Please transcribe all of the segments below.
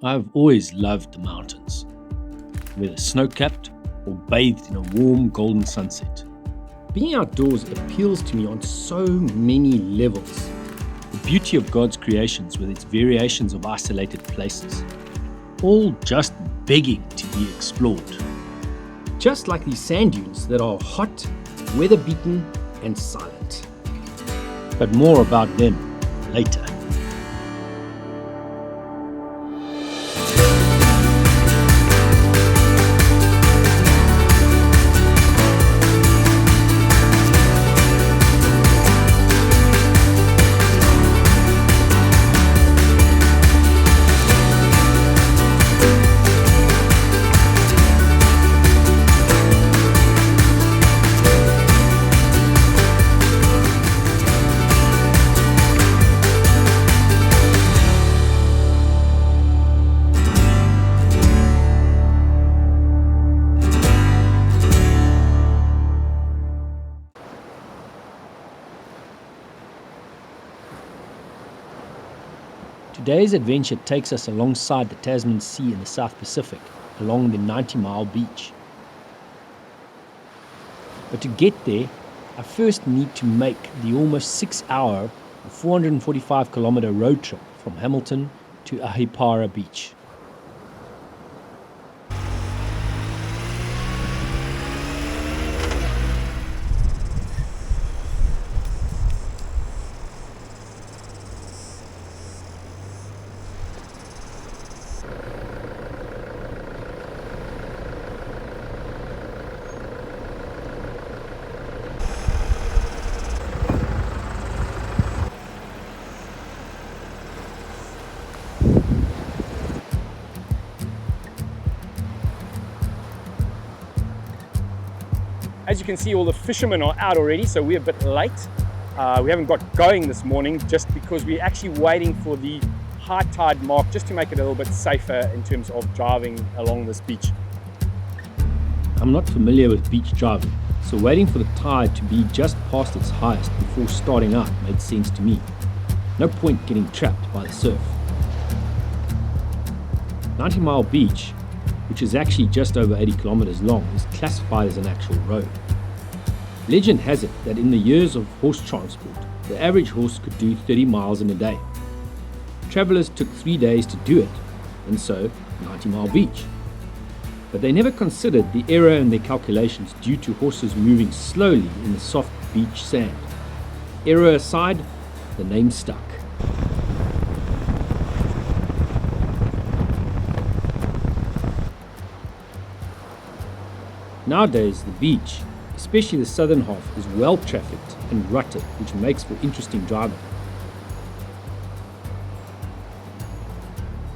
I've always loved the mountains, whether snow-capped or bathed in a warm golden sunset. Being outdoors appeals to me on so many levels. The beauty of God's creations with its variations of isolated places, all just begging to be explored. Just like these sand dunes that are hot, weather-beaten and silent. But more about them later. Today's adventure takes us alongside the Tasman Sea in the South Pacific, along the 90-mile beach. But to get there, I first need to make the almost 6-hour, 445-kilometer road trip from Hamilton to Ahipara Beach. As you can see, all the fishermen are out already, so we're a bit late. We haven't got going this morning just because we're actually waiting for the high tide mark just to make it a little bit safer in terms of driving along this beach. I'm not familiar with beach driving, so waiting for the tide to be just past its highest before starting out made sense to me. No point getting trapped by the surf. 90 Mile Beach, which is actually just over 80 kilometers long, is classified as an actual road. Legend has it that in the years of horse transport, the average horse could do 30 miles in a day. Travelers took 3 days to do it, and so 90 Mile Beach. But they never considered the error in their calculations due to horses moving slowly in the soft beach sand. Error aside, the name stuck. Nowadays, the beach, especially the southern half, is well trafficked and rutted, which makes for interesting driving.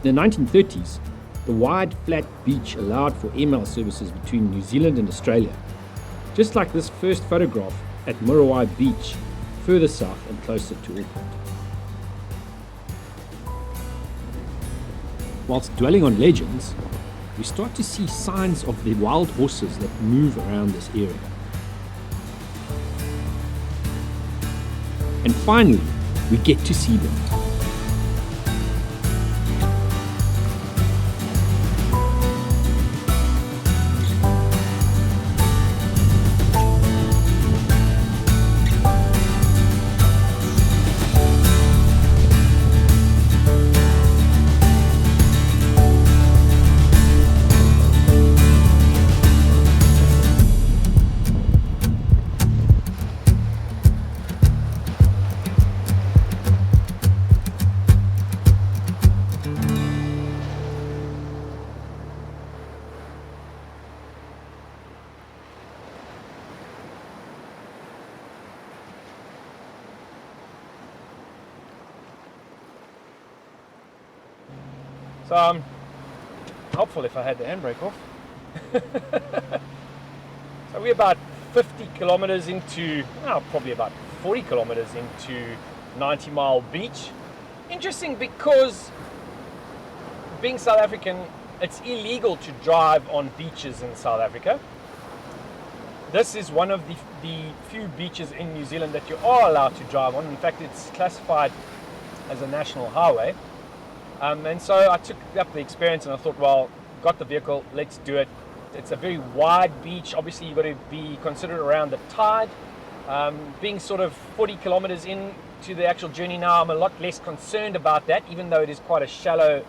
In the 1930s, the wide, flat beach allowed for airmail services between New Zealand and Australia, just like this first photograph at Muriwai Beach, further south and closer to Auckland. Whilst dwelling on legends, we start to see signs of the wild horses that move around this area. And finally, we get to see them. So helpful if I had the handbrake off. So we're about 50 kilometers into, probably about 40 kilometers into 90 Mile Beach. Interesting because being South African, it's illegal to drive on beaches in South Africa. This is one of the few beaches in New Zealand that you are allowed to drive on. In fact, it's classified as a national highway. And so I took up the experience and I thought, well, got the vehicle, let's do it. It's a very wide beach. Obviously, you've got to be considerate around the tide. Being sort of 40 kilometers into the actual journey now, I'm a lot less concerned about that, even though it is quite a shallow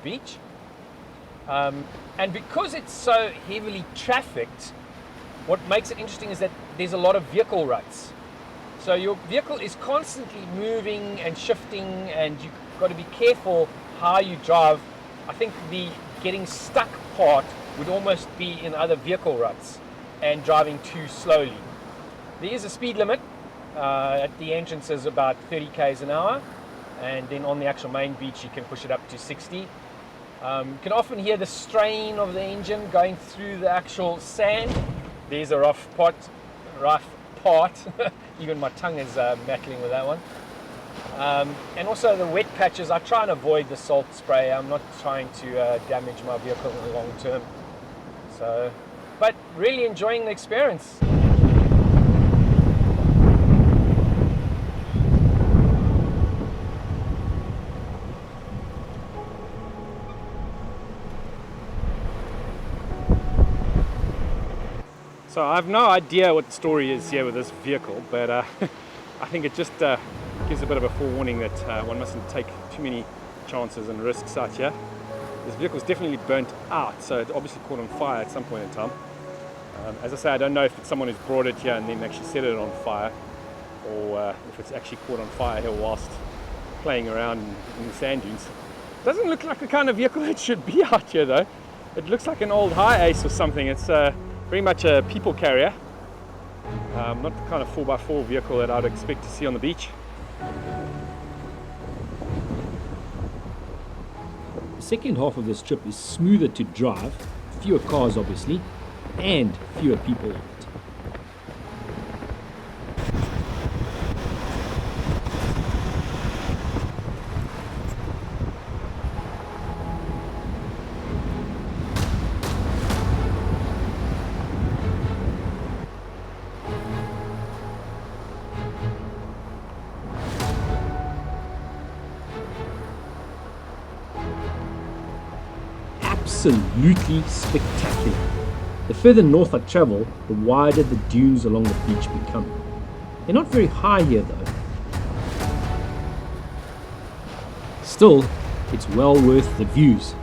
beach. And because it's so heavily trafficked, what makes it interesting is that there's a lot of vehicle ruts. So your vehicle is constantly moving and shifting, and you've got to be careful how you drive. I think the getting stuck part would almost be in other vehicle ruts and driving too slowly. There is a speed limit at the entrances, about 30 k's an hour, and then on the actual main beach you can push it up to 60. You can often hear the strain of the engine going through the actual sand. There's a rough part. Even my tongue is battling with that one. And also the wet patches, I try and avoid the salt spray. I'm not trying to damage my vehicle in the long term. So, but really enjoying the experience. So I have no idea what the story is here with this vehicle, but I think it just gives a bit of a forewarning that one mustn't take too many chances and risks out here. This vehicle is definitely burnt out, so it obviously caught on fire at some point in time. As I say, I don't know if it's someone who's brought it here and then actually set it on fire, or if it's actually caught on fire here whilst playing around in the sand dunes. Doesn't look like the kind of vehicle that should be out here though. It looks like an old Hi-Ace or something. It's very much a people carrier, not the kind of 4x4 vehicle that I'd expect to see on the beach. The second half of this trip is smoother to drive, fewer cars obviously, and fewer people in it. Absolutely spectacular. The further north I travel, the wider the dunes along the beach become. They're not very high here though. Still, it's well worth the views.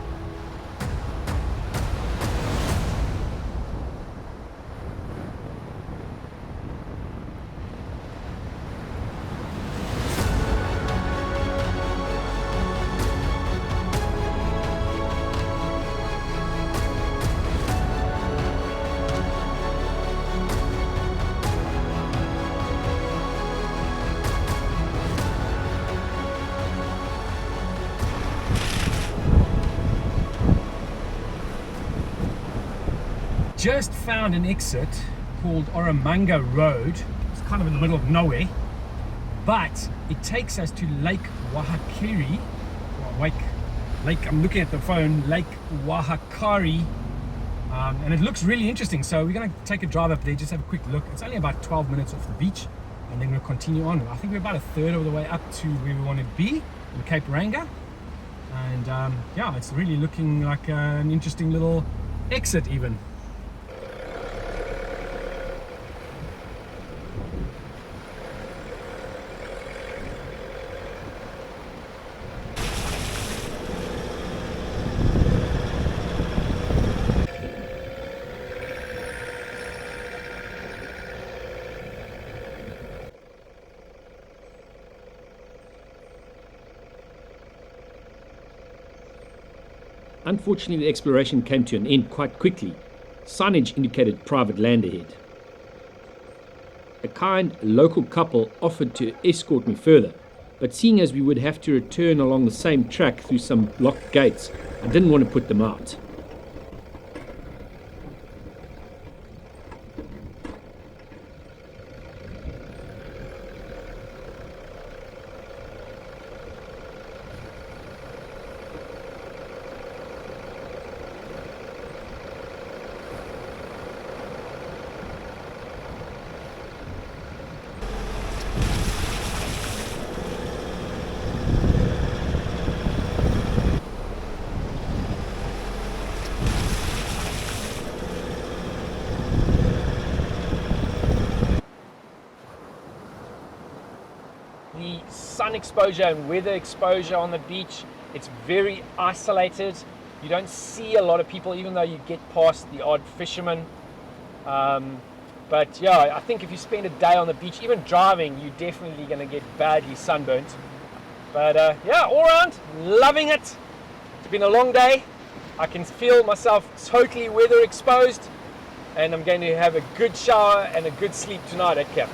Just found an exit called Oramanga Road. It's kind of in the middle of nowhere, but it takes us to Lake Wahakiri. I'm looking at the phone, Lake Wahakari, and it looks really interesting. So we're going to take a drive up there, just have a quick look. It's only about 12 minutes off the beach, and then we'll continue on. I think we're about a third of the way up to where we want to be in Cape Ranga, and yeah, it's really looking like an interesting little exit even. Unfortunately, the exploration came to an end quite quickly. Signage indicated private land ahead. A kind local couple offered to escort me further, but seeing as we would have to return along the same track through some blocked gates, I didn't want to put them out. sun exposure and weather exposure on the beach. It's very isolated. You don't see a lot of people, even though you get past the odd fisherman. But yeah, I think if you spend a day on the beach, even driving, you're definitely going to get badly sunburnt. But yeah, all around, loving it. It's been a long day. I can feel myself totally weather exposed, and I'm going to have a good shower and a good sleep tonight at camp.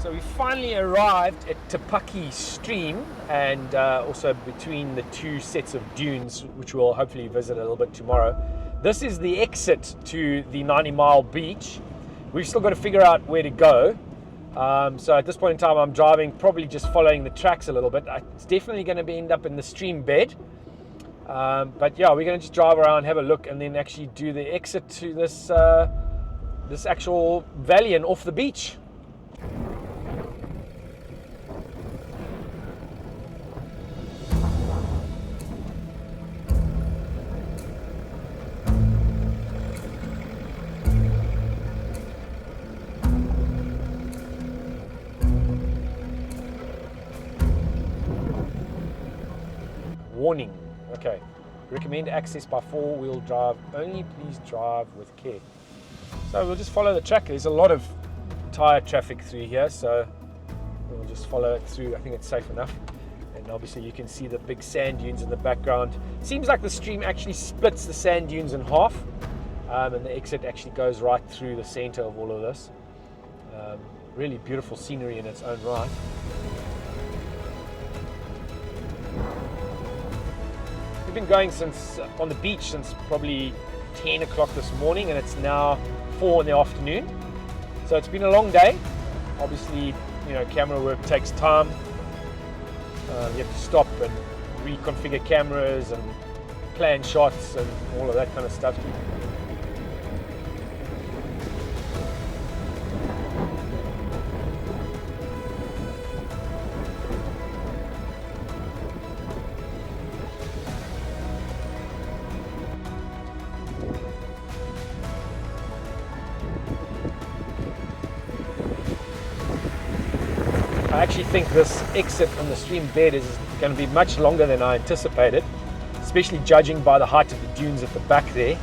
So we finally arrived at Te Paki Stream, and also between the two sets of dunes, which we'll hopefully visit a little bit tomorrow. This is the exit to the 90 Mile beach. We've still got to figure out where to go. So at this point in time, I'm driving, probably just following the tracks a little bit. It's definitely going to end up in the stream bed. But yeah, we're going to just drive around, have a look, and then actually do the exit to this this actual valley and off the beach. Warning. Okay. Recommend access by four-wheel drive only. Please drive with care. So we'll just follow the track. There's a lot of tire traffic through here, so we'll just follow it through. I think it's safe enough. And obviously you can see the big sand dunes in the background. Seems like the stream actually splits the sand dunes in half, and the exit actually goes right through the center of all of this. Really beautiful scenery in its own right. We've been going on the beach since probably 10 o'clock this morning, and it's now 4 in the afternoon. So it's been a long day. Obviously, camera work takes time. You have to stop and reconfigure cameras and plan shots and all of that kind of stuff. I actually think this exit on the stream bed is going to be much longer than I anticipated, especially judging by the height of the dunes at the back there.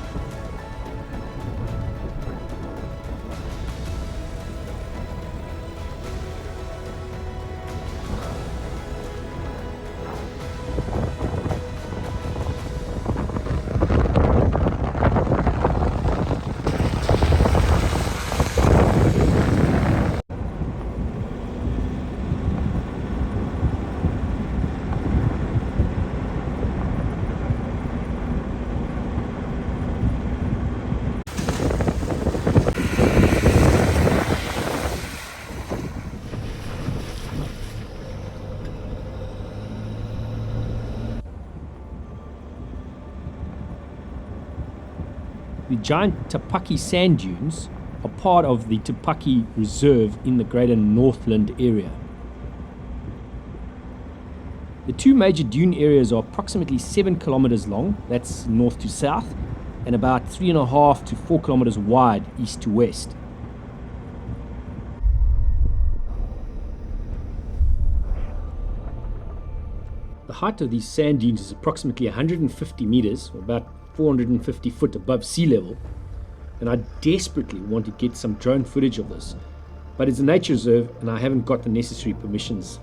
The giant Te Paki sand dunes are part of the Te Paki Reserve in the greater Northland area. The two major dune areas are approximately 7 kilometers long, that's north to south, and about 3.5 to 4 kilometers wide east to west. The height of these sand dunes is approximately 150 meters, or about 450 foot above sea level, and I desperately want to get some drone footage of this, but it's a nature reserve and I haven't got the necessary permissions.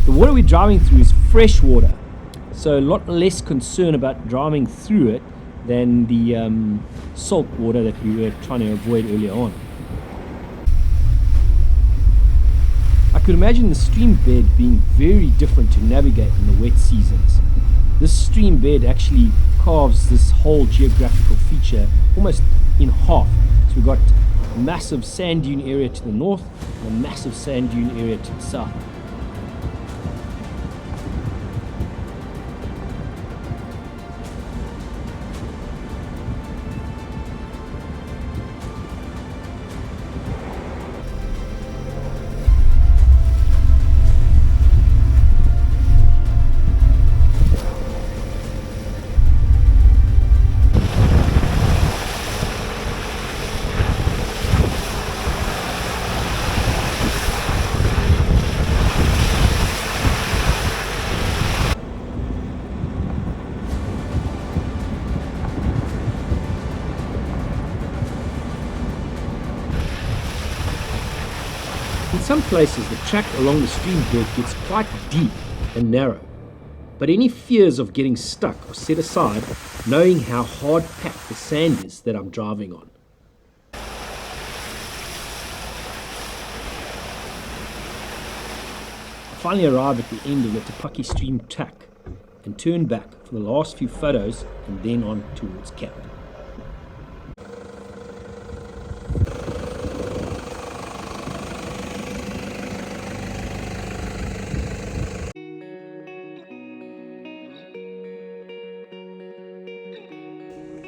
The water we're driving through is fresh water, so a lot less concern about driving through it than the salt water that we were trying to avoid earlier on. I could imagine the stream bed being very different to navigate in the wet seasons. This stream bed actually carves this whole geographical feature almost in half. So we've got a massive sand dune area to the north and a massive sand dune area to the south. In some places, the track along the stream bed gets quite deep and narrow, but any fears of getting stuck are set aside, knowing how hard packed the sand is that I'm driving on. I finally arrive at the end of the Te Paki stream track and turn back for the last few photos and then on towards camp.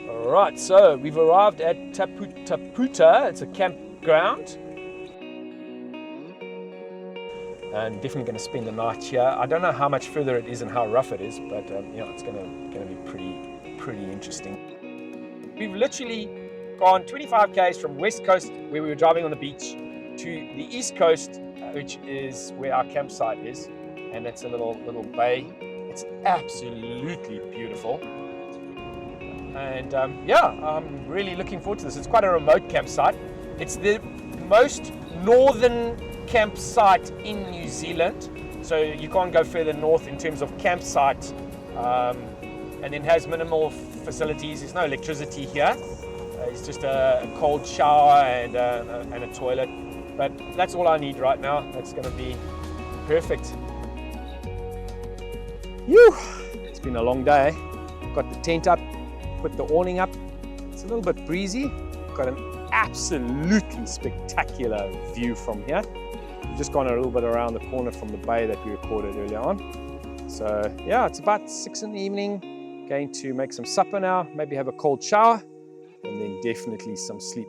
Alright, so we've arrived at Taputaputa. It's a campground. And definitely going to spend the night here. I don't know how much further it is and how rough it is, but it's going to be pretty interesting. We've literally gone 25 k's from West Coast, where we were driving on the beach, to the East Coast, which is where our campsite is, and it's a little bay. It's absolutely beautiful, and I'm really looking forward to this. It's quite a remote campsite. It's the most northern campsite in New Zealand, so you can't go further north in terms of campsite, and then has minimal facilities. There's no electricity here. It's just a cold shower and a toilet, but that's all I need right now. That's going to be perfect. It's been a long day. Got the tent up, put the awning up. It's a little bit breezy. Got an absolutely spectacular view from here. We've just gone a little bit around the corner from the bay that we recorded earlier on. So yeah, it's about 6 in the evening. Going to make some supper now, maybe have a cold shower, and then definitely some sleep.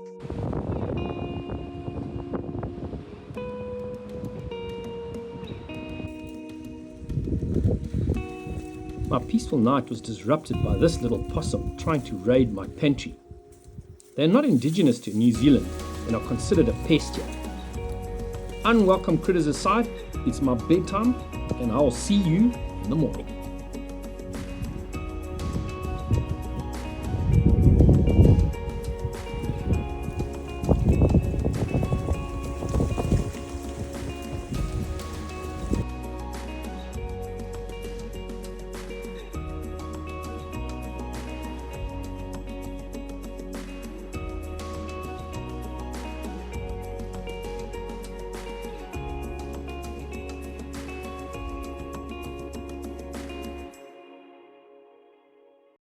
My peaceful night was disrupted by this little possum trying to raid my pantry. They are not indigenous to New Zealand and are considered a pest here. Unwelcome critters aside, it's my bedtime, and I'll see you in the morning.